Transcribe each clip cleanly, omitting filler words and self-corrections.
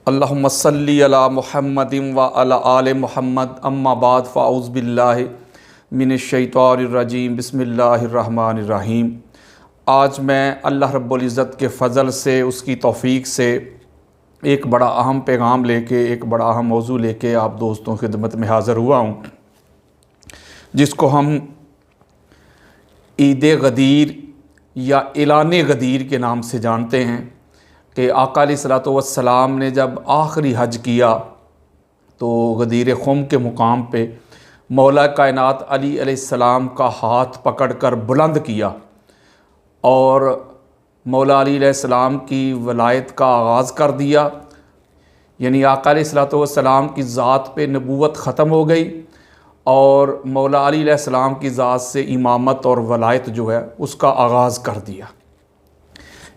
अल्लाहुम्मा सल्ली अला मुहम्मदिन व अला आले मुहम्मद अम्मा बाद फ़ाउज़ बिल्लाहि मिनश शैतानिर रजीम बिस्मिल्लाहिर्रहमानिर्रहीम। आज मैं अल्लाह रब्बुल इज़्ज़त के फ़ज़ल से, उसकी तौफ़ीक़ से एक बड़ा अहम पैगाम लेके, एक बड़ा अहम मौजू लेके आप दोस्तों की खिदमत में हाज़िर हुआ हूँ, जिसको हम ईद गदीर या ऐलान गदीर के नाम से जानते हैं कि आका अलैहिस्सलातु वस्सलाम ने जब आखिरी हज किया तो गदीर खुम के मुकाम पे मौला कायनात अली अलैहिस्सलाम का हाथ पकड़कर बुलंद किया और मौला अली अलैहिस्सलाम की वलायत का आगाज़ कर दिया। यानी आका अलैहिस्सलातु वस्सलाम की ज़ात पे नबूवत ख़त्म हो गई और मौला अली अलैहिस्सलाम की ज़ात से इमामत और वलायत जो है उसका आगाज़ कर दिया।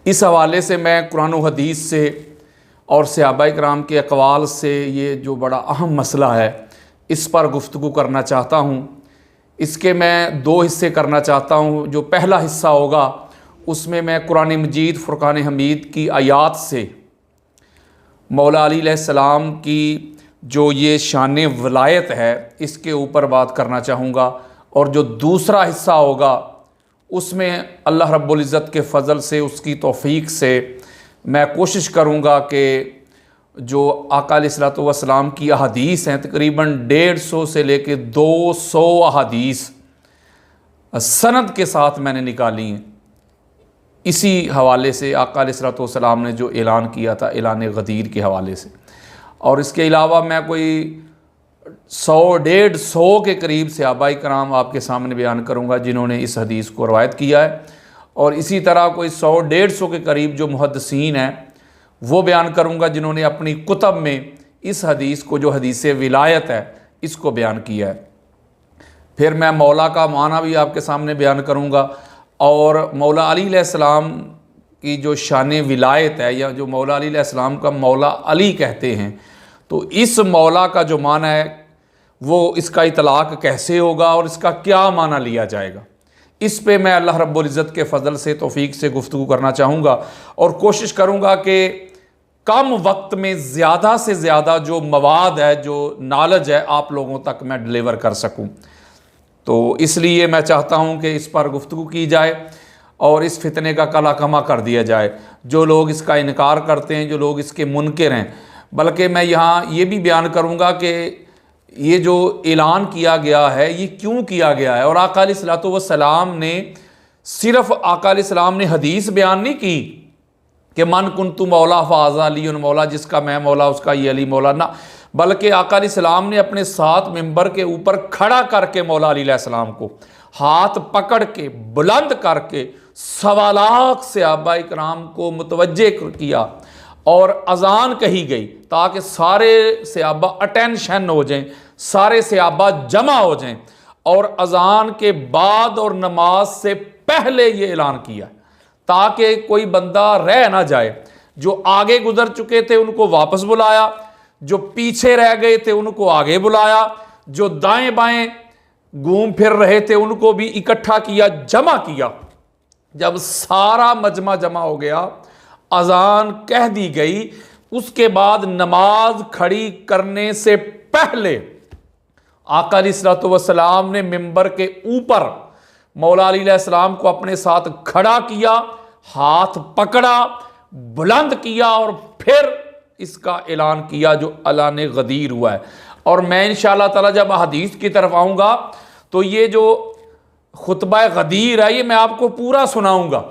इस हवाले से मैं कुरान व हदीस से और सहाबा इकराम के अक़वाल से ये जो बड़ा अहम मसला है इस पर गुफ्तगू करना चाहता हूँ। इसके मैं दो हिस्से करना चाहता हूँ। जो पहला हिस्सा होगा उसमें मैं कुरान मजीद फ़ुरक़ान हमीद की आयात से मौला अली अलैहिस्सलाम की जो ये शान वलायत है इसके ऊपर बात करना चाहूँगा, और जो दूसरा हिस्सा होगा उसमें अल्लाह रब्बुल इज़्ज़त के फ़ज़ल से, उसकी तौफ़ीक़ से मैं कोशिश करूँगा कि जो आका अलैहिस्सलातु वस्सलाम की अहादीस हैं, तकरीबन 150 से लेके 200 अहादीस सनद के साथ मैंने निकाली हैं। इसी हवाले से आका अलैहिस्सलातु वस्सलाम ने जो ऐलान किया था ऐलान गदीर के हवाले से, और इसके अलावा मैं कोई 100-150 के करीब सहाबा इकराम आपके सामने बयान करूँगा जिन्होंने इस हदीस को रवायत किया है, और इसी तरह कोई 100-150 के करीब जो मुहद्दिसीन हैं वो बयान करूँगा जिन्होंने अपनी कुतब में इस हदीस को, जो हदीस विलायत है, इसको बयान किया है। फिर मैं मौला का माना भी आपके सामने बयान करूँगा और मौला अली अलैहिस्सलाम की जो शान विलायत है, या जो मौला अली अलैहिस्सलाम का मौला अली कहते हैं, तो इस मौला का जो माना है वो इसका इतलाक़ कैसे होगा और इसका क्या माना लिया जाएगा, इस पे मैं अल्लाह रब्बुल इज़्ज़त के फ़ज़ल से, तौफ़ीक़ से गुफ्तगू करना चाहूँगा और कोशिश करूँगा कि कम वक्त में ज़्यादा से ज़्यादा जो मवाद है, जो नॉलेज है, आप लोगों तक मैं डिलीवर कर सकूँ। तो इसलिए मैं चाहता हूँ कि इस पर गुफ्तगू की जाए और इस फितने का कला कमा कर दिया जाए। जो लोग इसका इनकार करते हैं, जो लोग इसके मुनकिर हैं, बल्कि मैं यहाँ ये भी बयान करूँगा कि ये जो ऐलान किया गया है ये क्यों किया गया है। और आका अलैहिस्सलातु वस्सलाम ने सिर्फ़ आका अलैहिस्सलाम ने हदीस बयान नहीं की कि मन कुन्तु मौला फ़ाज़ा अलीयुन मौला, जिसका मैं मौला उसका ये अली मौला, ना, बल्कि आका अलैहिस्सलाम ने अपने साथ मिंबर के ऊपर खड़ा करके मौला अली अलैहिस्सलाम को हाथ पकड़ के बुलंद करके 1.25 लाख सहाबा इकराम को मुतवज्जे किया और अज़ान कही गई ताकि सारे सहाबा अटेंशन हो जाएं, सारे सहाबा जमा हो जाएं, और अज़ान के बाद और नमाज से पहले ये ऐलान किया ताकि कोई बंदा रह ना जाए। जो आगे गुजर चुके थे उनको वापस बुलाया, जो पीछे रह गए थे उनको आगे बुलाया, जो दाएं बाएं घूम फिर रहे थे उनको भी इकट्ठा किया, जमा किया। जब सारा मजमा जमा हो गया, अज़ान कह दी गई, उसके बाद नमाज खड़ी करने से पहले आका अलैहिस्सलातु वस्सलाम ने मिंबर के ऊपर मौला अली अलैहिस्सलाम को अपने साथ खड़ा किया, हाथ पकड़ा, बुलंद किया और फिर इसका ऐलान किया जो ऐलान गदीर हुआ है। और मैं इंशाअल्लाह ताला जब हदीस की तरफ आऊँगा तो ये जो खुतबा गदीर है ये मैं आपको पूरा सुनाऊँगा।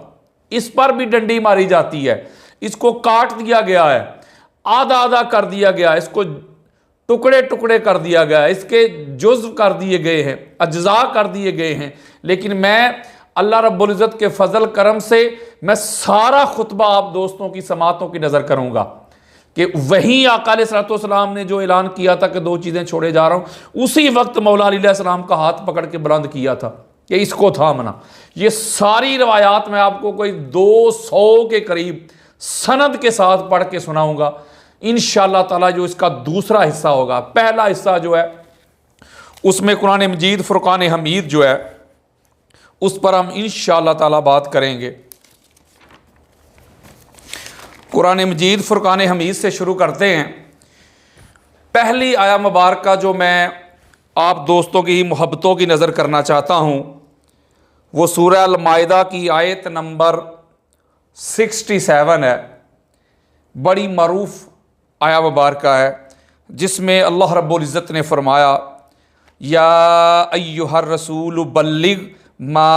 इस पर भी डंडी मारी जाती है, इसको काट दिया गया है, आधा आधा कर दिया गया है, इसको टुकड़े टुकड़े कर दिया गया है, इसके जुज़्व कर दिए गए हैं, अज्जा कर दिए गए हैं। लेकिन मैं अल्लाह रब्बुल इज़्ज़त के फ़ज़ल करम से मैं सारा खुतबा आप दोस्तों की समातों की नज़र करूँगा कि वहीं आका अलैहिस्सलातु वस्सलाम ने जो ऐलान किया था कि 2 चीज़ें छोड़े जा रहा हूँ, उसी वक्त मौला अली अलैहिस्सलाम का हाथ पकड़ के बुलंद किया था कि इसको थामना। ये सारी रवायात मैं आपको कोई 200 के करीब सनद के साथ पढ़ के सुनाऊंगा इंशाअल्लाह ताला। जो इसका दूसरा हिस्सा होगा, पहला हिस्सा जो है उसमें कुरान मजीद फ़ुरक़ान हमीद जो है उस पर हम इंशाअल्लाह ताला बात करेंगे। कुरान मजीद फ़ुरक़ान हमीद से शुरू करते हैं। पहली आया मुबारक जो मैं आप दोस्तों की मोहब्बतों की नज़र करना चाहता हूँ वो सूरह अल-माइदा की आयत नंबर 67 है। बड़ी मरूफ आया मुबारक है जिसमें अल्लाह रब्बुल इज़्ज़त ने फरमाया, या अय्युहर रसूल बल्लिग मा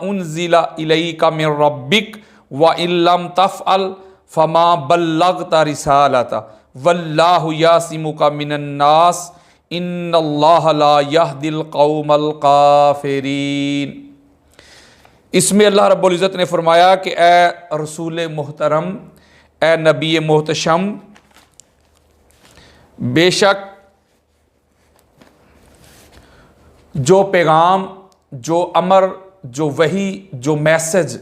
उन्ज़िला इलैका मिन रब्बिक व इल्लम तफ़अल फमा बल्लगता रिसालता वल्लाहु यासिमुका मिनन नास इन्नल्लाह ला यहदिल कौमल काफिरीन। इसमें अल्लाह रब्बुल इज़्ज़त ने फरमाया कि ए रसूल मोहतरम, ए नबी मोहतशम, बेशक जो पैगाम, जो अमर, जो वही, जो मैसेज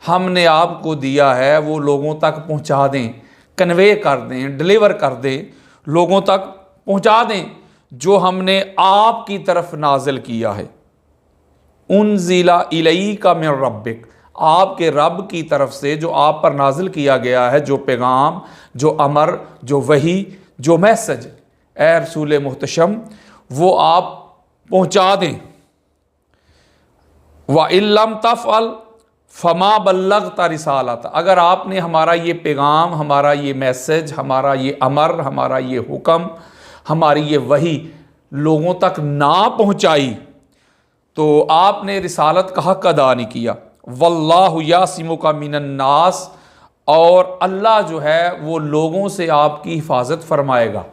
हमने आपको दिया है वो लोगों तक पहुंचा दें, कन्वे कर दें, डिलीवर कर दें, लोगों तक पहुंचा दें जो हमने आपकी तरफ नाजिल किया है। उन्ज़िला इलैका मिन रब्बिक, आपके रब की तरफ से जो आप पर नाजिल किया गया है, जो पैगाम, जो अमर, जो वही, जो मैसेज, ए रसूल मुहतशम वो आप पहुंचा दें। व इल्लम तफ़अल फमा बल्लगता रिसालत, अगर आपने हमारा ये पैगाम, हमारा ये मैसेज, हमारा ये अमर, हमारा ये हुक्म, हमारी ये वही लोगों तक ना पहुंचाई तो आपने रिसालत का हक अदा नहीं किया। वल्लाहु यासिमुका मिनन नास, और अल्लाह जो है वो लोगों से आपकी हिफाजत फरमाएगा।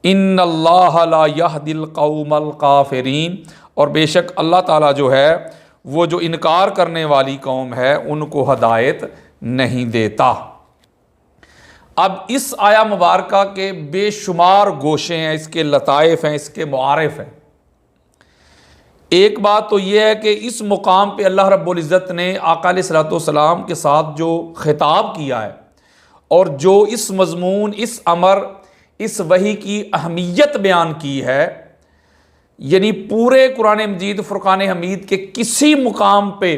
इन्नल्लाह ला यहदिल कौमल काफिरीन, और बेशक अल्लाह ताला जो है वो जो इनकार करने वाली कौम है उनको हदायत नहीं देता। अब इस आया मुबारक के बेशुमार गोशे हैं, इसके लताइफ हैं, इसके मुआरिफ हैं। एक बात तो यह है कि इस मुकाम पे अल्लाह रब्बुल इज़्ज़त ने आका अलैहिस्सलातु वस्सलाम के साथ जो खिताब किया है और जो इस मज़मून, इस अमर, इस वही की अहमियत बयान की है, यानी पूरे कुरान मजीद फ़ुरक़ान हमीद के किसी मुकाम पे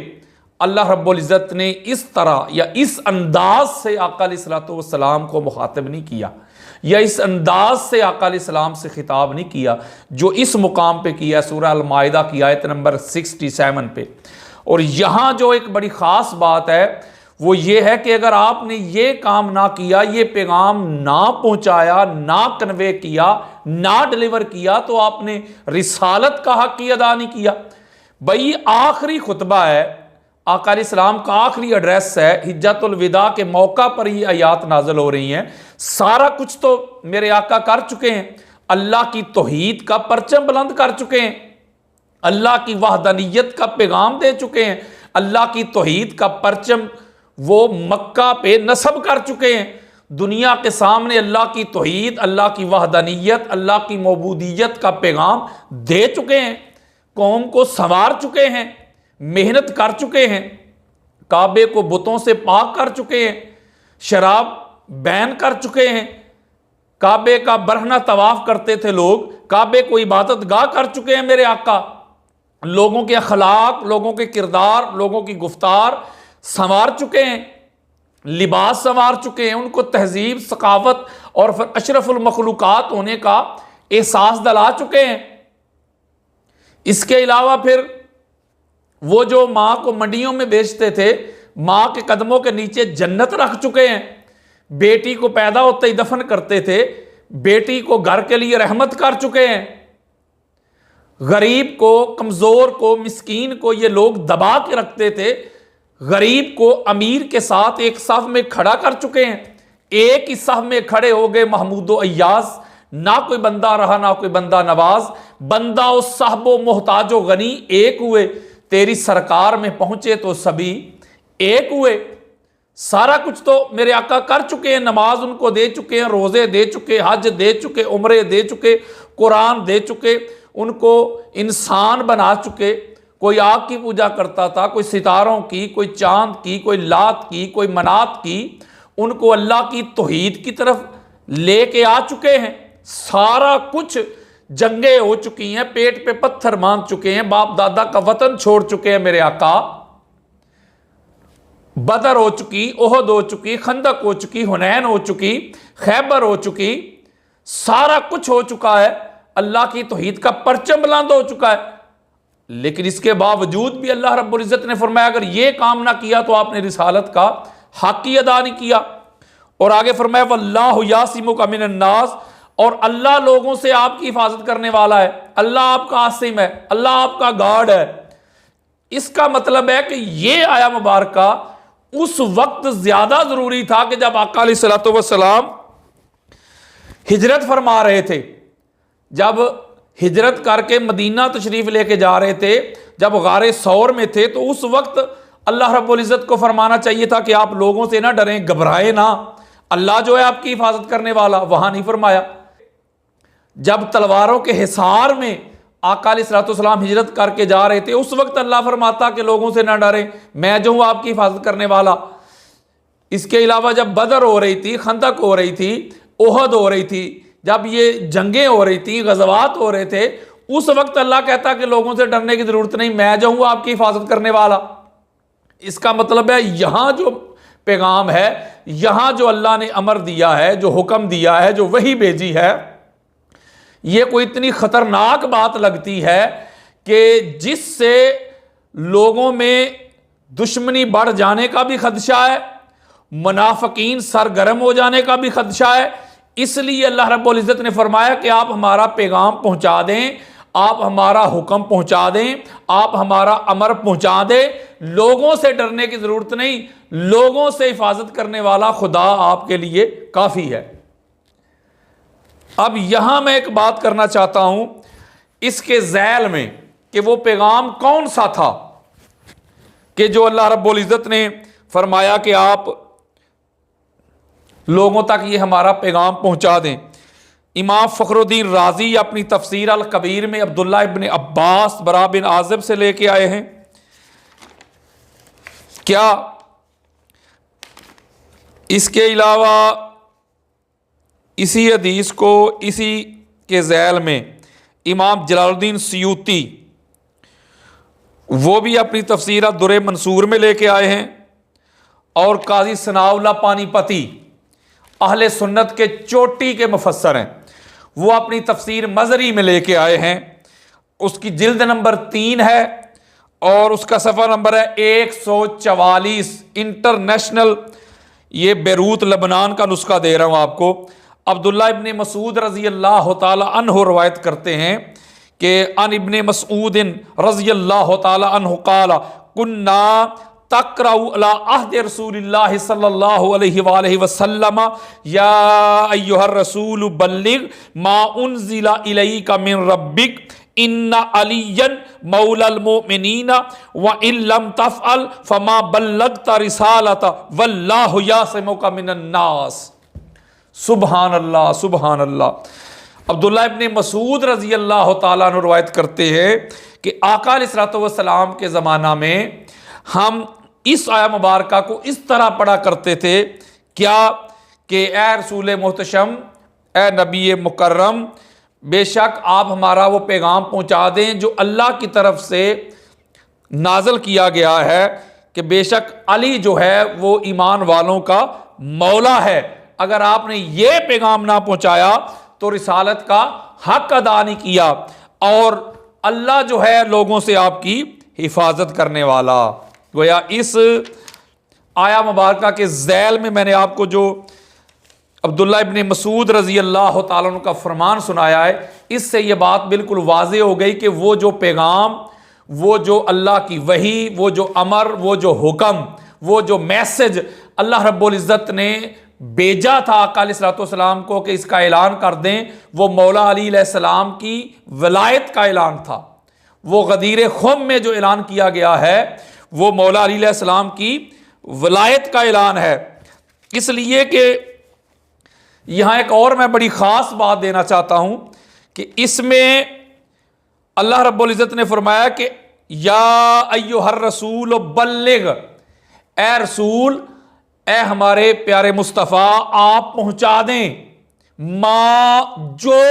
अल्लाह रब्बुल इज़्ज़त ने इस तरह या इस अंदाज से आका अलैहिस्सलातु वस्सलाम को मुखातिब नहीं किया या इस अंदाज से आका अलैहिस्सलाम से खिताब नहीं किया जो इस मुकाम पे किया सूरह अल-माइदा की आयत नंबर 67 पे। और यहाँ जो एक बड़ी ख़ास बात है वो ये है कि अगर आपने ये काम ना किया, ये पैगाम ना पहुंचाया, ना कन्वे किया, ना डिलीवर किया तो आपने रिसालत का हक ही अदा नहीं किया। भाई आखिरी खुतबा है, आका अलैहिस्सलाम का आखिरी एड्रेस है, हिज्जतुल विदा के मौका पर ही आयात नाज़िल हो रही हैं। सारा कुछ तो मेरे आका कर चुके हैं, अल्लाह की तौहीद का परचम बुलंद कर चुके हैं, अल्लाह की वहदानियत का पैगाम दे चुके हैं, अल्लाह की तौहीद का परचम वो मक्का पे नस्ब कर चुके हैं। दुनिया के सामने अल्लाह की तौहीद, अल्लाह की वहदानियत, अल्लाह की मौबूदियत का पैगाम दे चुके हैं, कौम को संवार चुके हैं, मेहनत कर चुके हैं, काबे को बुतों से पाक कर चुके हैं, शराब बैन कर चुके हैं, काबे का बरहना तवाफ करते थे लोग, काबे को इबादत गाह कर चुके हैं मेरे आका। लोगों के अखलाक, लोगों के किरदार, लोगों की गुफ्तार संवार चुके हैं, लिबास संवार चुके हैं, उनको तहजीब, सकावत और फिर अशरफुल मखलूकात होने का एहसास दिला चुके हैं। इसके अलावा फिर वो जो माँ को मंडियों में बेचते थे, माँ के कदमों के नीचे जन्नत रख चुके हैं। बेटी को पैदा होते ही दफन करते थे, बेटी को घर के लिए रहमत कर चुके हैं। गरीब को, कमजोर को, मिस्कीन को ये लोग दबा के रखते थे, गरीब को अमीर के साथ एक सफ में खड़ा कर चुके हैं। एक ही सफ में खड़े हो गए महमूदो अय्याज, ना कोई बंदा रहा ना कोई बंदा नवाज, बंदा और साहबो मोहताजो गनी एक हुए, तेरी सरकार में पहुंचे तो सभी एक हुए। सारा कुछ तो मेरे आका कर चुके हैं, नमाज उनको दे चुके हैं, रोजे दे चुके, हज दे चुके, उम्रे दे चुके, कुरान दे चुके, उनको इंसान बना चुके। कोई आग की पूजा करता था, कोई सितारों की, कोई चांद की, कोई लात की, कोई मनात की, उनको अल्लाह की तौहीद की तरफ लेके आ चुके हैं। सारा कुछ जंगें हो चुकी हैं, पेट पे पत्थर मांग चुके हैं, बाप दादा का वतन छोड़ चुके हैं मेरे आका। बदर हो चुकी, ओहद हो चुकी, खंदक हो चुकी, हुनैन हो चुकी, खैबर हो चुकी, सारा कुछ हो चुका है, अल्लाह की तौहीद का परचम बुलंद हो चुका है। लेकिन इसके बावजूद भी अल्लाह रब्बुल इज़्ज़त ने फरमाया अगर ये काम ना किया तो आपने रिसालत का हक ही अदा नहीं किया। और आगे फरमाया वल्लाहु यासिमुका मिनन नास, और अल्लाह लोगों से आपकी हिफाजत करने वाला है, अल्लाह आपका आसिम है, अल्लाह आपका गार्ड है। इसका मतलब है कि ये आया मुबारका उस वक्त ज्यादा जरूरी था कि जब आका अलैहिस्सलातु वस्सलाम हिजरत फरमा रहे थे, जब हिजरत करके मदीना तशरीफ लेके जा रहे थे, जब गारे सौर में थे, तो उस वक्त अल्लाह रब्बुल इज़्ज़त को फरमाना चाहिए था कि आप लोगों से ना डरें, घबराएं ना, अल्लाह जो है आपकी हिफाजत करने वाला। वहां नहीं फरमाया। जब तलवारों के हिसार में आका अलैहिस्सलाम हिजरत करके जा रहे थे, उस वक्त अल्लाह फरमाता कि लोगों से ना डरें, मैं जो हूं आपकी हिफाजत करने वाला। इसके अलावा जब बदर हो रही थी, खंदक हो रही थी, ओहद हो रही थी, जब ये जंगें हो रही थी, गज़वात हो रहे थे, उस वक्त अल्लाह कहता कि लोगों से डरने की जरूरत नहीं, मैं जो हूं आपकी हिफाजत करने वाला। इसका मतलब है यहां जो पैगाम है, यहां जो अल्लाह ने अमर दिया है, जो हुक्म दिया है, जो वही भेजी है, यह कोई इतनी खतरनाक बात लगती है कि जिससे लोगों में दुश्मनी बढ़ जाने का भी खदशा है, मुनाफिकीन सरगर्म हो जाने का भी खदशा है। इसलिए अल्लाह रब्बुल इज़्ज़त ने फरमाया कि आप हमारा पैगाम पहुंचा दें, आप हमारा हुक्म पहुंचा दें, आप हमारा अमर पहुंचा दें। लोगों से डरने की जरूरत नहीं, लोगों से हिफाजत करने वाला खुदा आपके लिए काफी है। अब यहां मैं एक बात करना चाहता हूं इसके ज़ैल में कि वो पैगाम कौन सा था कि जो अल्लाह रब्बुल इज़्ज़त ने फरमाया कि आप लोगों तक ये हमारा पैगाम पहुंचा दें। इमाम फ़खरुद्दीन राजी अपनी तफसीर अल कबीर में अब्दुल्ला इब्न अब्बास बरा बिन आज़िब से लेके आए हैं। क्या इसके अलावा इसी हदीस को इसी के ज़ैल में इमाम जलालुद्दीन सयूती वो भी अपनी तफसीर दुर मंसूर में लेके आए हैं, और काजी सनाउल्लाह पानीपती अहले सुन्नत के चोटी के मुफस्सर हैं, वो अपनी तफसीर मज़री में लेके आए हैं। उसकी जिल्द नंबर 3 है और उसका सफ़ा नंबर है 144। इंटरनेशनल, ये बैरूत लबनान का नुस्खा दे रहा हूँ आपको। अब्दुल्ला इब्ने मसूद रज़ी अल्लाह तआला अन्हु रवायत करते हैं कि अन इब्ने मसूदिन रज़ी अल्लाह तआला अन्हु क़ाला कुन्ना तक़रउ अला अहद रसूलिल्लाह सल्लल्लाहु अलैहि वसल्लम या अय्युहर रसूल बल्लिग मा उन्ज़िला इलैका मिन रब्बिक इन्ना अलियन मौलल मोमिनीना व इन लम तफ़अल फमा बल्लगता रिसालता वल्लाहु यासिमुका मिनन नास। सुबहान अल्लाह, सुबहान अल्लाह। अब्दुल्ला इब्ने मसूद रज़ी अल्लाह तआला अन्हु रवायत करते हैं कि आका अलैहिस्सलातु वस्सलाम के ज़माना में हम इस आया मुबारका को इस तरह पढ़ा करते थे, क्या कि ए रसूल मोहतशम, ए नबी मुकर्रम, बेशक आप हमारा वो पैगाम पहुंचा दें जो अल्लाह की तरफ से नाजल किया गया है कि बेशक अली जो है वो ईमान वालों का मौला है। अगर आपने ये पैगाम ना पहुंचाया तो रिसालत का हक अदा नहीं किया, और अल्लाह जो है लोगों से आपकी हिफाजत करने वाला। गोया इस आया मुबारका के ज़ैल में मैंने आपको जो अब्दुल्ला इब्ने मसूद रज़ी अल्लाह तआला अन्हु का फरमान सुनाया है, इससे ये बात बिल्कुल वाज़ेह हो गई कि वो जो पैगाम, वो जो अल्लाह की वही, वो जो अमर, वो जो हुक्म, वो जो मैसेज अल्लाह रब्बुल इज़्ज़त ने भेजा था आका अलैहिस्सलाम को कि इसका ऐलान कर दें, वो मौला अली अलैहिस्सलाम की वलायत का ऐलान था। वो गदीर खुम में जो ऐलान किया गया है वो मौला अली अलैहिस्सलाम की वलायत का ऐलान है। इसलिए कि यहां एक और मैं बड़ी ख़ास बात देना चाहता हूं कि इसमें अल्लाह रब्बुल इज़्ज़त ने फरमाया कि या अय्युहर रसूल बल्लिग, ए रसूल, ए हमारे प्यारे मुस्तफ़ा, आप पहुंचा दें माँ जो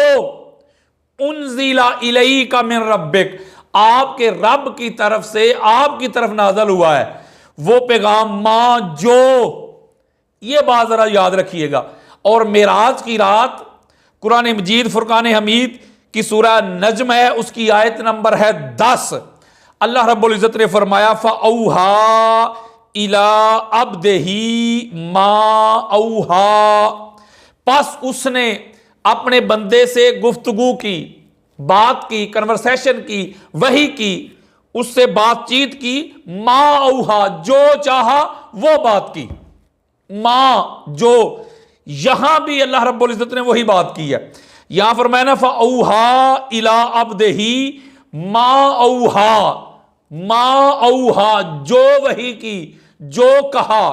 उन्ज़िला इलैका मिन रब्बिक, आपके रब की तरफ से आपकी तरफ नाज़ल हुआ है, वो पैगाम मां जो, ये बात जरा याद रखिएगा। और मेराज की रात कुरान मजीद फुरकान हमीद की सूरह नज्म है, उसकी आयत नंबर है 10। अल्लाह रब्बुल इज्जत ने फरमाया फ़अौहा इला अब्दिही मा औहा, बस उसने अपने बंदे से गुफ्तगू की, बात की, कन्वर्सेशन की, वही की, उससे बातचीत की, मा औहा जो चाहा वो बात की, मां जो, यहां भी अल्लाह रब्बुल इज्जत ने वही बात की है। यहां फरमाया ना फ़अौहा इला अब्दिही मा औहा, मा औहा जो वही की, जो कहा।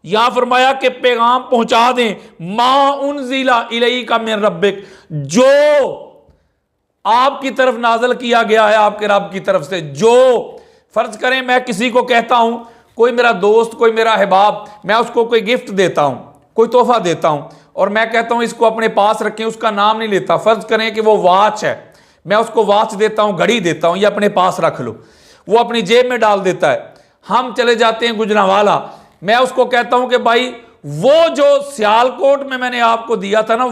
यहां फरमाया कि पैगाम पहुंचा दें, मा उनजिला इलैका मिन रब्बिक, जो आपकी तरफ नाजल किया गया है आपके रब की तरफ से। जो फर्ज करें मैं किसी को कहता हूं, कोई मेरा दोस्त, कोई मेरा अहबाब, मैं उसको कोई गिफ्ट देता हूं, कोई तोहफा देता हूं, और मैं कहता हूं इसको अपने पास रखें, उसका नाम नहीं लेता। फर्ज करें कि वो वॉच है, मैं उसको वॉच देता हूं, घड़ी देता हूं, ये अपने पास रख लो, वो अपनी जेब में डाल देता है। हम चले जाते हैं गुजरांवाला, मैं उसको कहता हूं कि भाई वो जो सियालकोट में मैंने आपको दिया था ना,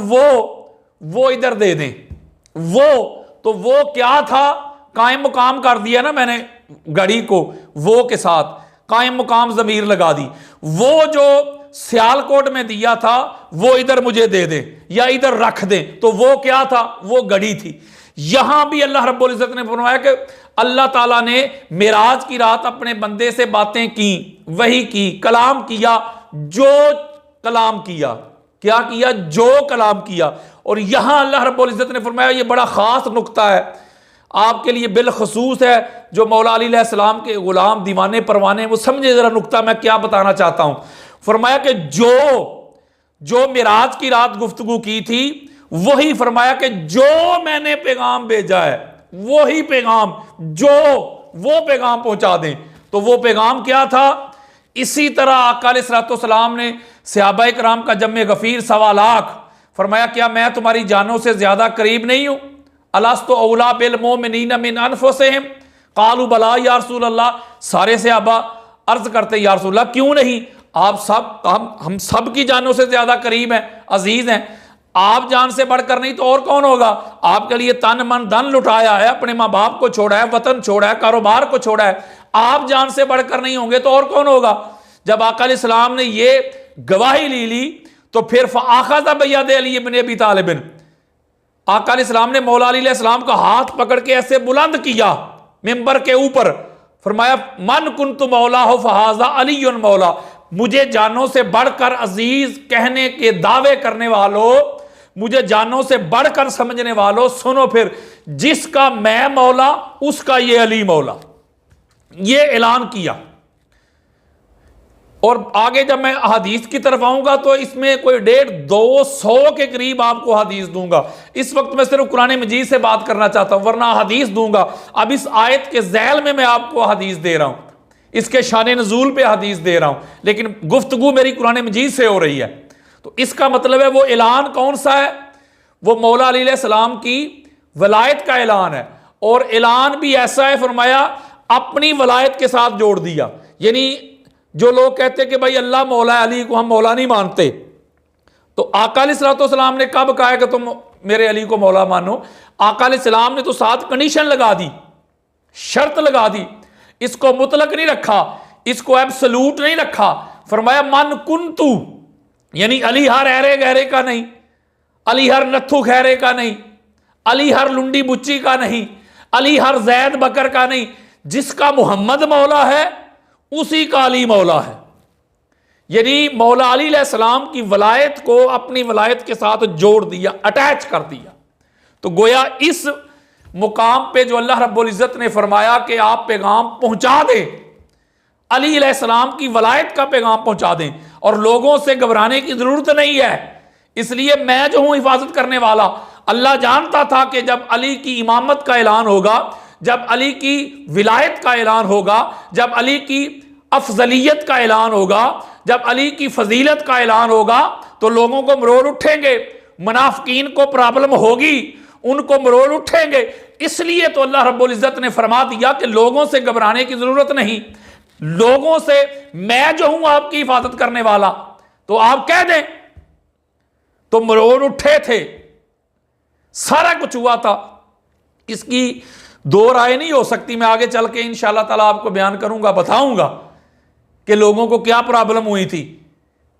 वो इधर दे दें। वो क्या था, कायम मुकाम कर दिया ना मैंने घड़ी को, वो के साथ कायम मुकाम जमीर लगा दी। वो जो सियालकोट में दिया था वो इधर मुझे दे दे या इधर रख दे, तो वो क्या था, वो घड़ी थी। यहां भी अल्लाह रब्बुल इज्जत ने फरमाया कि अल्लाह ताला ने मेराज की रात अपने बंदे से बातें की, वही की, कलाम किया, जो कलाम किया, क्या किया, जो कलाम किया। और यहां अल्लाह रब्बुल इज्जत ने फरमाया, ये बड़ा खास नुक्ता है आपके लिए बिलखसूस है, जो मौला अली अलैहिस्सलाम के गुलाम दीवाने परवाने, वो समझे जरा नुक्ता मैं क्या बताना चाहता हूं। फरमाया कि जो मेराज की रात गुफ्तगू की थी, वही फरमाया कि जो मैंने पैगाम भेजा है वही पैगाम, जो वो पैगाम पहुंचा दें। तो वो पैगाम क्या था, इसी तरह आका अलैहिस्सलाम ने सहाबा कराम का जम्मे गफीर 1.25 लाख, फरमाया क्या मैं तुम्हारी जानों से ज्यादा करीब नहीं हूं, अलस्तु औला बिल मोमिनीन मिन अनफुसिहिम, कालू बला या रसूल अल्लाह। सारे सहाबा अर्ज करते या रसूल अल्लाह क्यों नहीं, आप सब, हम सब की जानों से ज्यादा करीब हैं, अजीज हैं, आप जान से बढ़कर नहीं तो और कौन होगा। आपके लिए तन मन धन लुटाया है, अपने माँ बाप को छोड़ा है, वतन छोड़ा है, कारोबार को छोड़ा है, आप जान से बढ़कर नहीं होंगे तो और कौन होगा। जब आका अलैहिस्सलाम ने ये गवाही ली तो फिर फ़अख़ज़ बियद अली इब्न अबी तालिब, आका अलैहिस्सलाम ने मौला अली अलैहिस्सलाम का हाथ पकड़ के ऐसे बुलंद किया मिंबर के ऊपर, फरमाया मन कुन्तु मौला हो फ़हाज़ा अलीयुन मौला, मुझे जानों से बढ़कर अजीज कहने के दावे करने वालों, मुझे जानों से बढ़कर समझने वालों, सुनो फिर, जिसका मैं मौला उसका ये अली मौला, ये ऐलान किया। और आगे जब मैं हदीस की तरफ आऊंगा तो इसमें कोई 150-200 के करीब आपको हदीस दूंगा। इस वक्त मैं सिर्फ कुरान मजीद से बात करना चाहता हूं, वरना हदीस दूंगा। अब इस आयत के ज़ैल में मैं आपको हदीस दे रहा हूं, इसके शान नज़ूल पे हदीस दे रहा हूं, लेकिन गुफ्तगू मेरी कुरान मजीद से हो रही है। तो इसका मतलब है वो ऐलान कौन सा है, वो मौला अली अलैहिस्सलाम की वलायत का ऐलान है। और ऐलान भी ऐसा है, फरमाया अपनी वलायत के साथ जोड़ दिया। यानी जो लोग कहते कि भाई अल्लाह मौला है, अली को हम मौला नहीं मानते, तो आका अलैहिस्सलाम ने कब कहा है कि तुम मेरे अली को मौला मानो। आका अलैहिस्सलाम ने तो साथ कंडीशन लगा दी, शर्त लगा दी, इसको मुतलक नहीं रखा, इसको एब्सोल्यूट नहीं रखा। फरमाया मन कुन्तु, यानी अली हर ऐरे गहरे का नहीं, अली हर नथु खैरे का नहीं, अली हर लुंडी बुच्ची का नहीं, अली हर जैद बकर का नहीं, जिसका मोहम्मद मौला है उसी का अली मौला है। यानी मौला अली अलैहिस्सलाम की वलायत को अपनी वलायत के साथ जोड़ दिया, अटैच कर दिया। तो गोया इस मुकाम पे जो अल्लाह रब्बुल इज्जत ने फरमाया कि आप पैगाम पहुंचा दें, अली अलैहिस्सलाम की वलायत का पैगाम पहुंचा दें, और लोगों से घबराने की जरूरत नहीं है, इसलिए मैं जो हूं हिफाजत करने वाला। अल्लाह जानता था कि जब अली की इमामत का ऐलान होगा, जब अली की विलायत का ऐलान होगा, जब अली की अफजलियत का ऐलान होगा, जब अली की फजीलत का ऐलान होगा, तो लोगों को मरोड़ उठेंगे, मुनाफिकीन को प्रॉब्लम होगी, उनको मरोड़ उठेंगे। इसलिए तो अल्लाह रब्बुल इज्जत ने फरमा दिया कि लोगों से घबराने की जरूरत नहीं, लोगों से मैं जो हूं आपकी हिफाजत करने वाला, तो आप कह दें तो मरोड़ उठे थे, सारा कुछ हुआ था। इसकी दो राय नहीं हो सकती। मैं आगे चल के इंशाअल्लाह ताला आपको बयान करूंगा, बताऊंगा कि लोगों को क्या प्रॉब्लम हुई थी।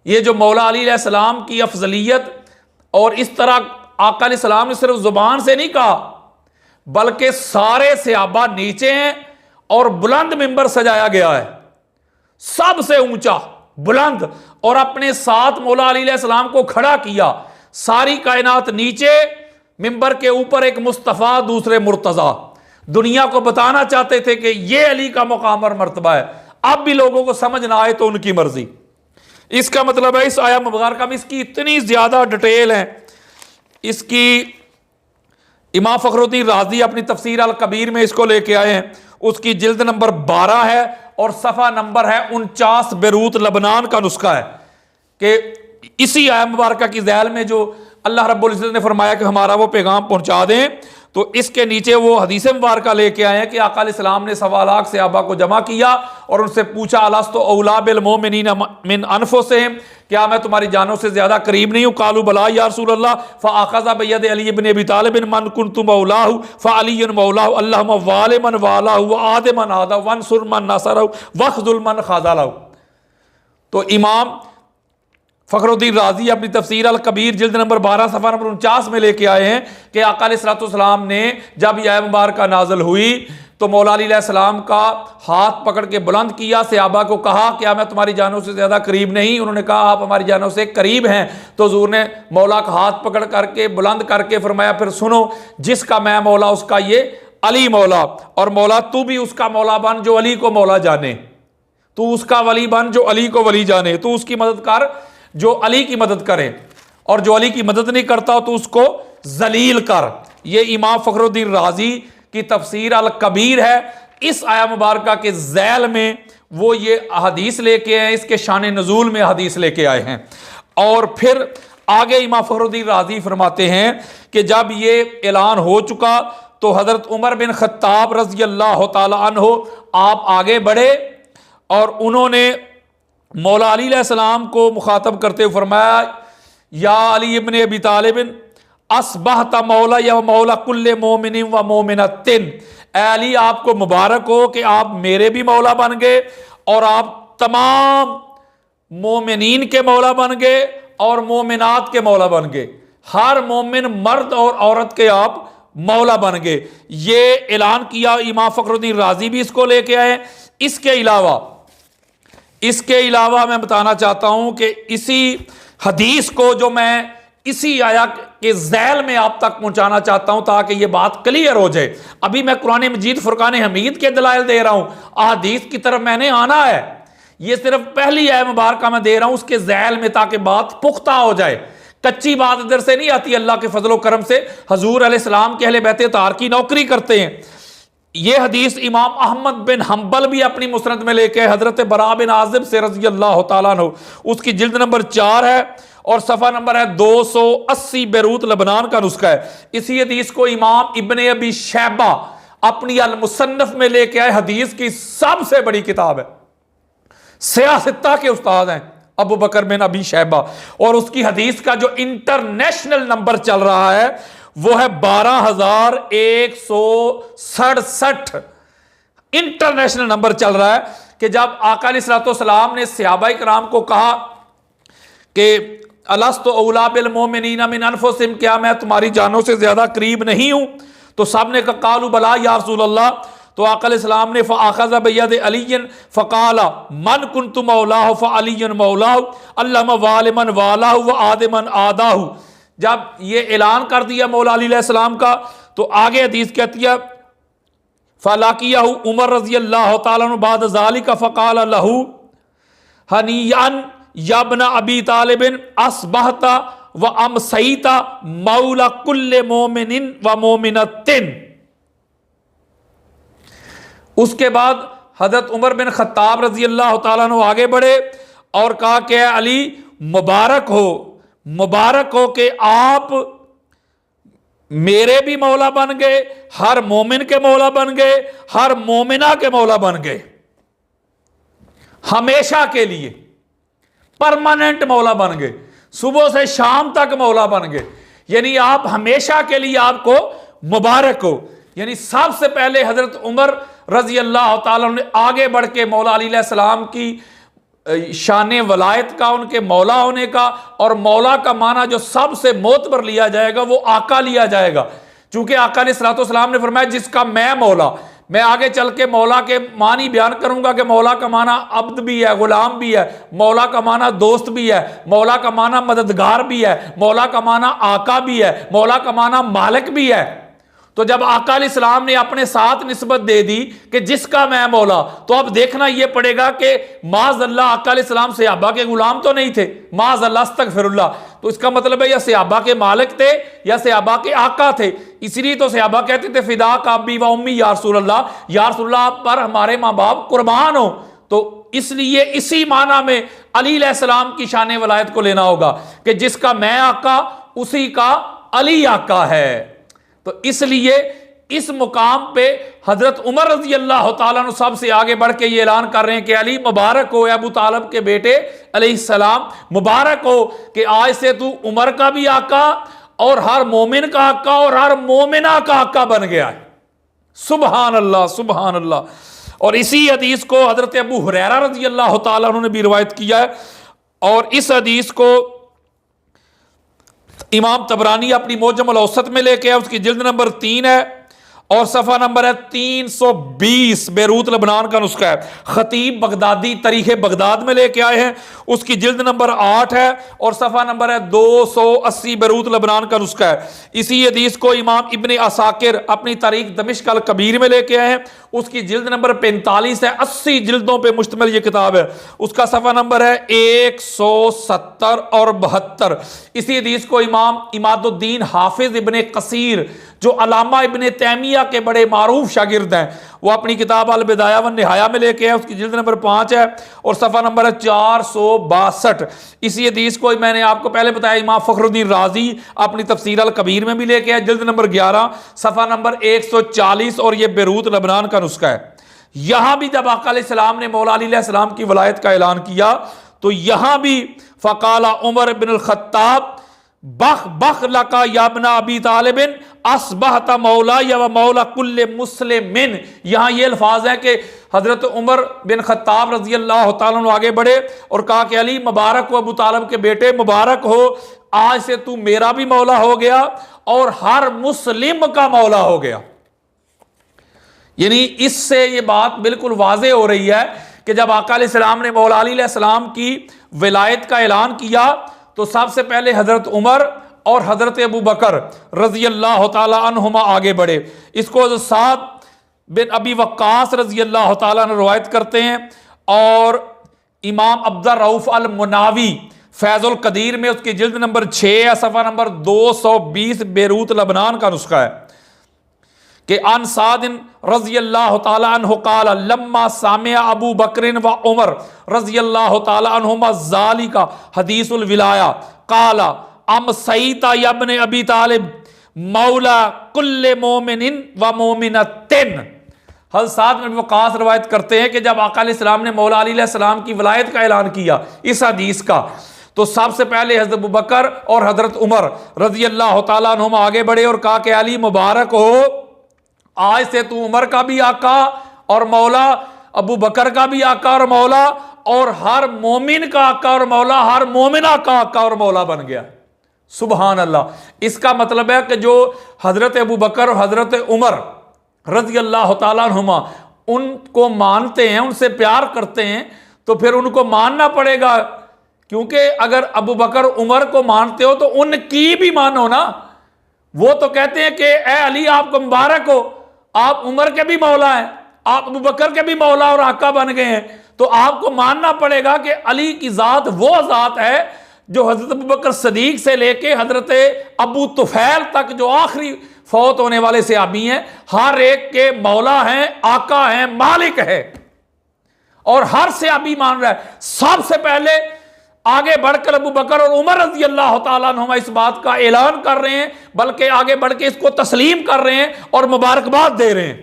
ये जो मौला अली अलैहिस्सलाम की अफजलियत, और इस तरह आका अलैहिस्सलाम ने सिर्फ जुबान से नहीं कहा, बल्कि सारे सहाबा नीचे हैं और बुलंद मिंबर सजाया गया है, सबसे ऊंचा बुलंद, और अपने साथ मौला अली अलैहिस्सलाम को खड़ा किया। सारी कायनात नीचे, मिंबर के ऊपर एक मुस्तफ़ा, दूसरे मुर्तज़ा। दुनिया को बताना चाहते थे कि यह अली का मुकाम और मर्तबा है। अब भी लोगों को समझ ना आए तो उनकी मर्जी। इसका मतलब है इस आया मुबारक में इसकी इतनी ज्यादा डिटेल है। इसकी इमाम फखरुद्दीन राजी अपनी तफसीर अल कबीर में इसको लेके आए हैं। उसकी जिल्द नंबर 12 है और सफ़ा नंबर है 49। बेरूत लबनान का नुस्खा है कि इसी आया मुबारक की ज़ैल में जो अल्लाह रब्बुल इज़्ज़त ने फरमाया कि हमारा वो पैगाम पहुंचा दें, तो इसके नीचे वो हदीस मुबारक लेके आए हैं कि आका अलैहिस्सलाम ने 1.25 लाख सहाबा को जमा किया और उनसे पूछा, अलस्तु औला बिल मोमिनीन मिन अनफुसिहिम, क्या मैं तुम्हारी जानों से ज्यादा करीब नहीं हूं? कालू बला या रसूल अल्लाह। फ़अख़ज़ बियदि अली इब्न अबी तालिब मन कुन्तु मौलाहु फ़अली मौलाहु अल्लाहुम्मा वालि मन वालाहु व आदि मन आदा वंसुर मन नसरहु वख़्ज़ुल मन ख़ज़लहु। तो इमाम फखरुद्दीन राजी अपनी तफसीर अल कबीर जिल्द नंबर 12 सफ़ा नंबर 49 में लेके आए हैं कि आका अलैहिस्सलाम ने जब यह मुबारक नाज़िल हुई तो मौला अली अलैहिस्सलाम का हाथ पकड़ के बुलंद किया, सहाबा को कहा, क्या मैं तुम्हारी जानों से ज़्यादा करीब नहीं? उन्होंने कहा, आप हमारी जानों से करीब हैं। तो हुज़ूर ने मौला का हाथ पकड़ करके बुलंद करके फरमाया, फिर सुनो, जिसका मैं मौला उसका ये अली मौला, और मौला तू भी उसका मौला बन जो अली को मौला जाने, तू उसका वली बन जो अली को वली जाने, तू उसकी मदद कर जो अली की मदद करे, और जो अली की मदद नहीं करता तो उसको जलील कर। ये इमाम फखरुद्दीन राजी की तफसीर अल कबीर है। इस आया मुबारक के ज़ैल में वो ये हदीस लेके आए, इसके शान नज़ूल में हदीस लेके आए हैं। और फिर आगे इमाम फखरुद्दीन राजी फरमाते हैं कि जब ये ऐलान हो चुका तो हज़रत उमर बिन खत्ताब रज़ी अल्लाह तआला अन्हु आप आगे बढ़े और उन्होंने मौला अली अलैहिस्सलाम को मुखातब करते हुए फरमाया, या अली इब्न अबी तालिब अस्बहता मौला या मौला कुल्ले मोमिनिन व मोमिनतिन। अली आपको मुबारक हो कि आप मेरे भी मौला बन गए और आप तमाम मोमिनीन के मौला बन गए और मोमिनात के मौला बन गए। हर मोमिन मर्द और औरत के आप मौला बन गए। ये ऐलान किया। इमाम फखरुद्दीन राजी भी इसको लेके आए। इसके अलावा मैं बताना चाहता हूं कि इसी हदीस को जो मैं इसी आया के ज़ैल में आप तक पहुंचाना चाहता हूं ताकि ये बात क्लियर हो जाए। अभी मैं कुरान मजीद फुरकान हमीद के दलाइल दे रहा हूं, अहदीस की तरफ मैंने आना है। ये सिर्फ पहली आया मुबारक मैं दे रहा हूं उसके ज़ैल में, ताकि बात पुख्ता हो जाए। कच्ची बात इधर से नहीं आती। अल्लाह के फजल करम से हजूर अलैहिस्सलाम के अहले बैत तार की नौकरी करते हैं। ये हदीस इमाम अहमद बिन हम्बल भी अपनी मुस्नद में लेके हजरत बरा बिन आज़िब से रज़ी अल्लाह तआला अन्हु, उसकी जिल्द नंबर 4 है और सफ़ा नंबर है 280। बेरूत लबनान का नुस्खा है। इसी हदीस को इमाम इब्ने अबी शैबा अपनी अल मुसन्नफ में लेके आए। हदीस की सबसे बड़ी किताब है, सियासत्ता के उस्ताद हैं अबू बकर बिन अबी शैबा, और उसकी हदीस का जो इंटरनेशनल नंबर चल रहा है वो है 12,167। इंटरनेशनल नंबर चल रहा है कि जब आका अलैहिस्सलाम ने सहाबा इकराम को कहा कि अलस्तु औला बिल मोमिनीन मिन अनफुसिहिम, क्या मैं तुम्हारी जानों से ज्यादा करीब नहीं हूं? तो सब ने कहा कालू बला या रसूल अल्लाह। तो आका अलैहिस्सलाम ने फ़अख़ज़ बियदि अली फ़क़ाल मन कुन्तु मौलाहु फ़अली मौलाहु अल्लाहुम्मा वालि मन वालाहु व आदि मन आदाहु। जब ये ऐलान कर दिया मौला अली अलैहिस्सलाम का तो आगे हदीस कहती है, फ़लाकियहु उमर रज़ी अल्लाह तआला अन्हु बाद ज़ालिका फ़क़ाल लहू हनीअन यब्न अबी तालिबिन अस्बहता व अमसईता मौला कुल्ले मोमिनिन व मोमिनतिन। उसके बाद हजरत उमर बिन खत्ताब रज़ी अल्लाह तआला अन्हु आगे बढ़े और कहा कि अली मुबारक हो कि आप मेरे भी मौला बन गए, हर मोमिन के मौला बन गए, हर मोमिना के मौला बन गए। हमेशा के लिए परमानेंट मौला बन गए, सुबह से शाम तक मौला बन गए, यानी आप हमेशा के लिए आपको मुबारक हो। यानी सबसे पहले हजरत उमर रजी अल्लाह ताला ने आगे बढ़ के मौला अली अलैहिस्सलाम की शान वलायत का, उनके मौला होने का, और मौला का माना जो सबसे मोतबर लिया जाएगा वो आका लिया जाएगा, चूंकि आका अलैहिस्सलाम ने फरमाया जिसका मैं मौला। मैं आगे चल के मौला के मानी बयान करूंगा कि मौला का माना अब्द भी है, गुलाम भी है, मौला का माना दोस्त भी है, मौला का माना मददगार भी है, मौला का माना आका भी है, मौला का माना मालिक भी है। तो जब आका अलैहिस्सलाम ने अपने साथ निस्बत दे दी कि जिसका मैं मौला, तो अब देखना यह पड़ेगा कि माज़अल्लाह आका अलैहिस्सलाम सहाबा के गुलाम तो नहीं थे, माज़अल्लाह अस्तगफिरुल्लाह। तो इसका मतलब है या सहाबा के मालिक थे या सहाबा के आका थे। इसलिए तो सहाबा कहते थे फिदा का अब्बी व उम्मी या रसूलल्लाह, आप पर हमारे माँ बाप कुर्बान हो। तो इसलिए इसी माना में अली अलैहिस्सलाम की शान वलायत को लेना होगा कि जिसका मैं आका उसी का अली आका है। तो इसलिए इस मुकाम पे हजरत उमर रजी अल्लाह तआला अन्हु सबसे आगे बढ़ के ये ऐलान कर रहे हैं कि अली मुबारक हो अबू तालिब के बेटे अलैहिस्सलाम, मुबारक हो कि आज से तू उमर का भी आका और हर मोमिन का आका और हर मोमिना का आका बन गया है। सुबहान अल्लाह, सुबहान अल्लाह। और इसी हदीस को हजरत अबू हुरैरा रजी अल्लाह तआला अन्हु ने भी रिवायत किया है, और इस हदीस को इमाम तबरानी अपनी मोजम औसत में लेके आए, उसकी जिल्द नंबर 3 है और सफ़ा नंबर है 320। बेरूत लबनान का नुस्खा है, खतीब बगदादी तरीखे बगदाद में लेके आए हैं, उसकी जिल्द नंबर 8 है और सफ़ा नंबर है 280। बेरूत लबनान का नुस्खा है। इसी हदीस को इमाम इब्ने असाकिर अपनी तारीख दमिश्क अल कबीर में लेके आए हैं, उसकी जिल्द नंबर 45 है। 80 जिल्दों पे मुश्तमिल ये किताब है, उसका सफ़ा नंबर है 170 और 72। इसी हदीस को इमाम इमादुद्दीन हाफिज इब्ने कसीर जो अलामा इब्ने तैमिया के बड़े मारूफ शागिर्द हैं, वो अपनी किताब अल बिदाया व निहाया में लेके आए, उसकी जिल्द नंबर 5 है और सफ़ा नंबर है 462। इसी हदीस को मैंने आपको पहले बताया इमाम फखरुद्दीन राजी अपनी तफसीर अल कबीर में भी लेके आए, जिल्द नंबर 11 सफ़ा नंबर 140, और ये बेरूत लबनान का नुस्खा है। यहां भी जब आका अलैहिस्सलाम ने मौला अली अलैहिस्सलाम की वलायत का ऐलान किया तो यहां भी फ़काला उमर बिन खत्ताब बख बख लका याबना अबी तालिबिन असबहता मौला या व मौला कुल्ले मुस्लिमिन। यहां ये अल्फाज है कि हजरत उमर बिन खत्ताब रजी अल्लाह तआला अन्हु आगे बढ़े और कहा कि अली मुबारक हो, अबू तालिब के बेटे मुबारक हो, आज से तू मेरा भी मौला हो गया और हर मुस्लिम का मौला हो गया। यानी इससे ये बात बिल्कुल वाज़े हो रही है कि जब आका अलैहिस्सलाम ने मौला अली अलैहिस्सलाम की विलायत का ऐलान किया तो सबसे पहले हजरत उमर और हजरत अबू बकर रजी अल्लाह तआला अन्हुमा आगे बढ़े। इसको साद बिन अबी वक्कास रजी अल्लाह तआला अन्हु रवायत करते हैं, और इमाम अब्दुर रऊफ अल मुनावी फैजुल कदीर में उसकी जिल्द नंबर 6 है, सफ़ा नंबर 220। बेरूत लबनान का नुस्खा है कि अन सादिन रज़ी अल्लाह तआला अन्हु क़ाल लम्मा सामिया अबू बकरिन व उमर रज़ी अल्लाह तआला अन्हुमा ज़ालिका हदीसुल विलाया क़ाला अम सईता इब्न अबी तालिब मौला कुल्ले मोमिनिन व मोमिनतिन। हज़रत साद बिन वक़ास रवायत करते हैं कि जब आका अलैहिस्सलाम ने मौला अली अलैहिस्सलाम की वलायत का ऐलान किया इस हदीस का, तो सबसे पहले हज़रत अबू बकर और हज़रत उमर रज़ी अल्लाह तआला अन्हुमा आगे बढ़े और कहा कि अली मुबारक हो, आज से तू उमर का भी आका और मौला, अबू बकर का भी आका और मौला, और हर मोमिन का आका और मौला, हर मोमिना का आका और मौला बन गया। सुबहान अल्लाह। इसका मतलब है कि जो हजरत अबू बकर और हजरत उमर रज़ी अल्लाह तआला अन्हुमा उनको मानते हैं, उनसे प्यार करते हैं, तो फिर उनको मानना पड़ेगा, क्योंकि अगर अबू बकर उमर को मानते हो तो उनकी भी मानो ना। वो तो कहते हैं कि ए अली आपको मुबारक हो, आप उमर के भी मौला हैं, आप अबू बकर के भी मौला और आका बन गए हैं, तो आपको मानना पड़ेगा कि अली की ज़ात वो ज़ात है जो हज़रत अबू बकर सदीक से लेके हज़रत अबू तुफैल तक जो आखिरी फौत होने वाले सहाबी हैं, हर एक के मौला हैं, आका हैं, मालिक है, और हर सहाबी मान रहा है। सबसे पहले आगे बढ़कर अबू बकर और उमर रज़ी अल्लाह तआला अन्हुमा इस बात का ऐलान कर रहे हैं, बल्कि आगे बढ़ के इसको तस्लीम कर रहे हैं और मुबारकबाद दे रहे हैं।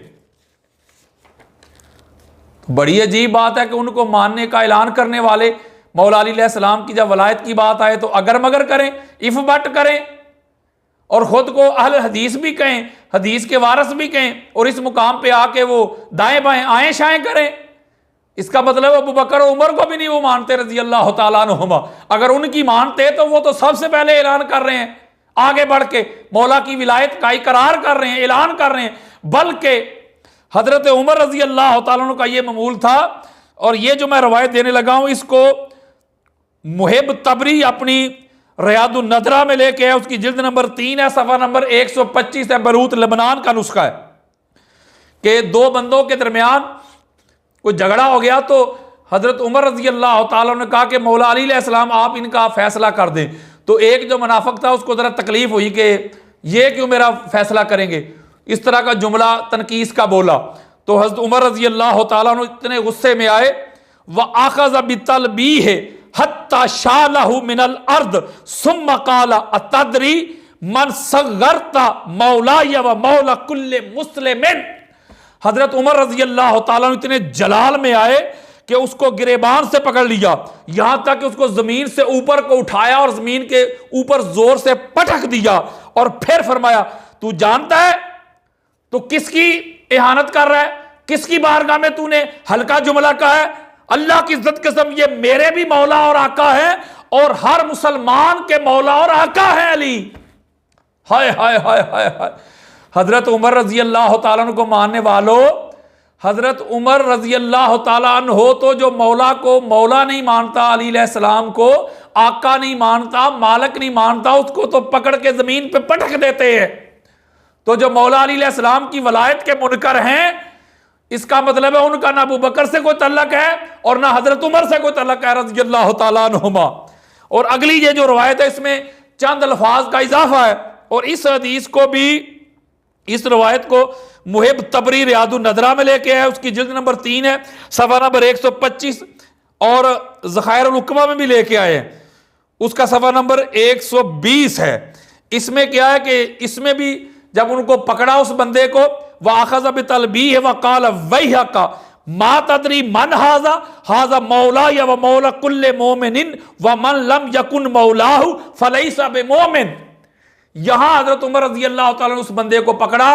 तो बड़ी अजीब बात है कि उनको मानने का ऐलान करने वाले मौला अली अलैहिस्सलाम की जब वलायत की बात आए तो अगर मगर करें, इफ बट करें, और ख़ुद को अहल हदीस भी कहें, हदीस के वारस भी कहें, और इस मुकाम पे आके वो दाएं बाएं आएँ शाएँ करें। इसका मतलब अबू बकर और उमर को भी नहीं वो मानते रजी अल्लाह तआला अन्हुमा। अगर उनकी मानते तो वो तो सबसे पहले ऐलान कर रहे हैं, आगे बढ़ के मौला की विलायत का इकरार कर रहे हैं, ऐलान कर रहे हैं। बल्कि हजरत उमर रजी अल्लाह तआला अन्हु का ये मामूल था। और ये जो मैं रवायत देने लगा हूं इसको मुहिब तबरी अपनी रियादुन नदरा में लेके है, उसकी जिल्द नंबर 3 है, सफ़ा नंबर 125 है। बरूत लेबनान का नुस्खा है कि दो बंदों के दरमियान कोई झगड़ा हो गया तो हजरत उमर रजी अल्लाह तआला ने कहा कि मौला अली अलैहिस्सलाम आप इनका फैसला कर दें। तो एक जो मुनाफिक था उसको ज़रा तकलीफ हुई कि ये क्यों मेरा फैसला करेंगे, इस तरह का जुमला तनकीस का बोला। तो हजरत उमर रजी अल्लाह तआला ने इतने गुस्से में आए, व आखज़ बितलबीह हत्ता शालहु मिनल अर्द सुम्मा काला अतदरी मन सगरता मौलाया व मौला कुल्ले मुस्लिमिन। हजरत उमर रजी अल्लाह तआला इतने जलाल में आए कि उसको गिरेबान से पकड़ लिया, यहां तक कि उसको जमीन से ऊपर को उठाया और जमीन के ऊपर जोर से पटक दिया। और फिर फरमाया तू जानता है तो किसकी इहानत कर रहा है, किसकी बारगाह में तूने हल्का जुमला कहा है। अल्लाह की इज्जत कसम ये मेरे भी मौला और आका है और हर मुसलमान के मौला और आका है अली। हाय हाय हाय हाय हाय। हजरत उमर रजी अल्लाह तआला को मानने वालों, हजरत उमर रजी अल्लाह तआला अन्हो तो जो मौला को मौला नहीं मानता, अली अलैहिस्सलाम को आका नहीं मानता, मालिक नहीं मानता, उसको तो पकड़ के जमीन पे पटक देते हैं। तो जो मौला अली अलैहिस्सलाम की वलायत के मुनकर हैं, इसका मतलब है उनका ना अबू बकर से कोई तल्लक है और ना हजरत उमर से कोई तल्लक है रज़ी अल्लाह तआला अन्हुमा। और अगली ये जो रवायत है इसमें चंद अल्फाज का इजाफा है। और इस हदीस को भी, इस रवायत को मुहिब तबरी रियादुन नदरा में लेके आया, उसकी जिल्द नंबर 3 है, सफ़ा नंबर 125, और ज़खाइरुल हुक्मा में भी लेके आए हैं, उसका सफ़ा नंबर 120 है। इसमें क्या है कि इसमें भी जब उनको पकड़ा उस बंदे को, वाखज़ बितलबीह व क़ाल वैहका मा तदरी मन हाज़ा हाज़ा मौला या व मौला कुल्ले मोमिनिन व मन लम यकुन मौलाहु फलैसा बिमोमिन। यहां हजरत उमर रज़ी अल्लाह तआला ने उस बंदे को पकड़ा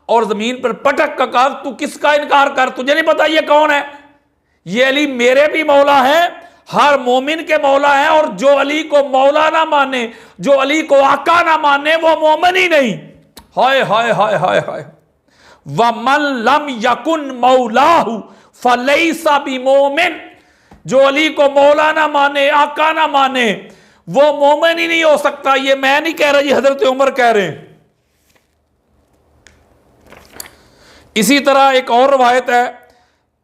और जमीन पर पटक कर कहा तू किसका इनकार कर, तुझे नहीं पता ये कौन है? ये अली मेरे भी मौला है, हर मोमिन के मौला है, और जो अली को मौला ना माने, जो अली को आका ना माने, वो मोमिन ही नहीं। हाय हाय हाय हाय हाय। व मन लम यकुन मौलाहु फलैसा बिमोमिन। जो अली को मौला ना माने, आका ना माने, वो मोमिन ही नहीं हो सकता। ये मैं नहीं कह रहा, ये हजरत उमर कह रहे हैं। इसी तरह एक और रवायत है,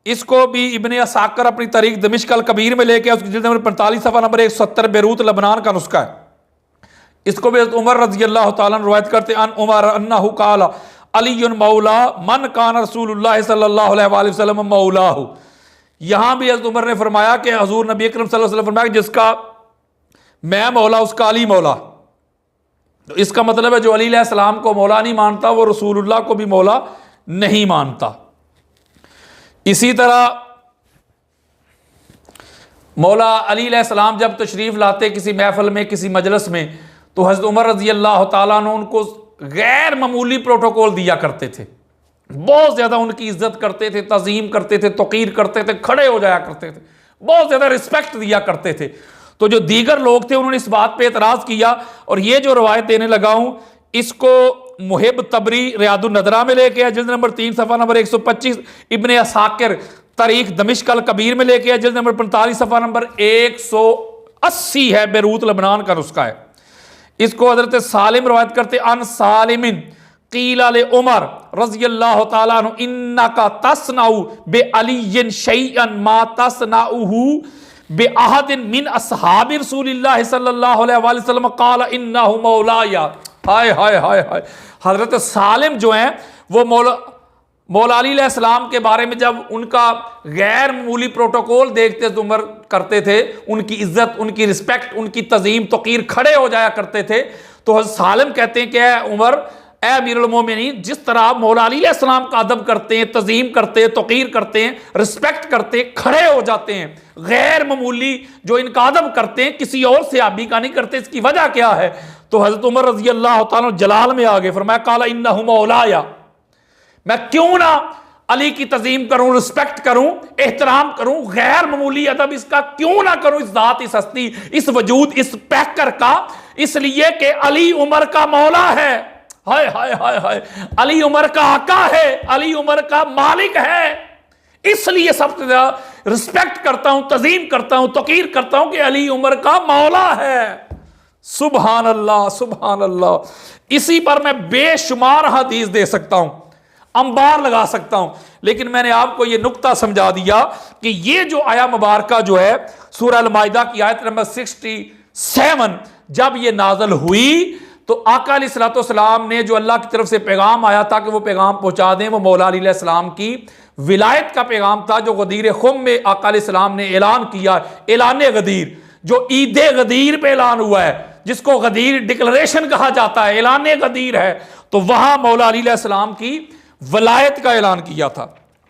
इसको भी इब्ने असाकर अपनी तारीख दमिश्क अल कबीर में लेके, उसकी जिल्द नंबर 45 सफ़ा नंबर 170, बेरूत लेबनान का नुस्खा है। इसको भी उमर रज़ी अल्लाह तआला रवायत करते अन उमर अन्नहु क़ाला अलीयुन मौला मन कान रसूलुल्लाह सल्लल्लाहु अलैहि वसल्लम मौलाहु। यहां भी हज़रत उमर ने फरमाया कि हुजूर नबी अकरम सल्लल्लाहु अलैहि वसल्लम फरमाया जिसका मैं मौला उसका अली मौला। तो इसका मतलब है जो अली अलैहिस्सलाम को मौला नहीं मानता वो रसूलुल्लाह को भी मौला नहीं मानता। इसी तरह मौला अली अलैहिस्सलाम जब तशरीफ लाते किसी महफिल में, किसी मजलिस में, तो हज़रत उमर रज़ी अल्लाह तआला ने उनको गैर मामूली प्रोटोकॉल दिया करते थे। बहुत ज़्यादा उनकी इज्जत करते थे, तज़ीम करते थे, तौक़ीर करते थे, खड़े हो जाया करते थे, बहुत ज़्यादा रिस्पेक्ट दिया करते थे। तो जो दीगर लोग थे उन्होंने इस बात पे एतराज़ किया। और ये जो रवायत देने लगा हूँ इसको मुहिब तबरी रियादुन नदरा में लेके आया, जिल्द नंबर 3 सफ़ा नंबर 125, इब्ने असाकिर तारीख दमिश्क अल कबीर में लेके आया, जिल्द नंबर 45 सफ़ा नंबर 180 है, बेरूत लेबनान का नुस्खा है। इसको हजरत सालिम रवायत करते अन सालिमिन क़ीला ले उमर रज़ी अल्लाह तआला अन्हु इन्नका तस्नाउ बे अलिय्यिन शैअन मा तस्नाउहु बे अहदिन मिन अस्हाबि रसूलिल्लाह सल्लल्लाहु अलैहि वसल्लम क़ाला इन्नहु मौलाया। हाय हाय हाय हाय। हजरत सालिम जो हैं वो मौला अली अलैहिस्सलाम के बारे में जब उनका गैर मामूली प्रोटोकॉल देखते तो उमर करते थे, उनकी इज्जत, उनकी रिस्पेक्ट, उनकी तज़ीम तौक़ीर, खड़े हो जाया करते थे। तो हज़रत सालिम कहते हैं कि उमर ए अमीरुल मोमिनीन, जिस तरह आप मौला अली अलैहिस्सलाम का अदब करते हैं, तज़ीम करते हैं, तौक़ीर करते हैं, रिस्पेक्ट करते हैं, खड़े हो जाते हैं, गैर मामूली जो इनका अदब करते हैं किसी और सहाबी का नहीं करते, इसकी वजह क्या है? तो हज़रत उमर रज़ी अल्लाह तआला जलाल में आगे फरमाया, काला इन्नहु मौलाया, मैं क्यों ना अली की तज़ीम करूं, रिस्पेक्ट करूं, एहतराम करूं, गैर मामूली अदब इसका क्यों ना करूं, इस जात, इस हस्ती, इस वजूद, इस पैकर का, इसलिए कि अली उमर का मौला है। हाय हाय हाय हाय, अली उमर का आका है, अली उमर का मालिक है, इसलिए सबसे ज्यादा रिस्पेक्ट करता हूं, तज़ीम करता हूं, तौक़ीर करता हूं कि अली उमर का मौला है। सुभान अल्लाह, सुभान अल्लाह। इसी पर मैं बेशुमार हदीस दे सकता हूं, अंबार लगा सकता हूं, लेकिन मैंने आपको यह नुक्ता समझा दिया कि यह जो आया मुबारका जो है सूरह अल-माइदा की आयत नंबर 67, जब यह नाज़िल हुई तो आका अलैहिस्सलाम ने जो अल्लाह की तरफ से पैगाम आया था कि वो पैगाम पहुंचा दें, वो मौला अली अलैहिस्सलाम की विलायत का पैगाम था, जो गदीर खुम में आका अलैहिस्सलाम ने ऐलान किया, ऐलान गदीर, जो ईद गदीर पे ऐलान हुआ है, जिसको गदीर डिक्लेरेशन कहा जाता है, ऐलान गदीर है, तो वहां मौला अली अलैहिस्सलाम की वलायत का ऐलान किया था।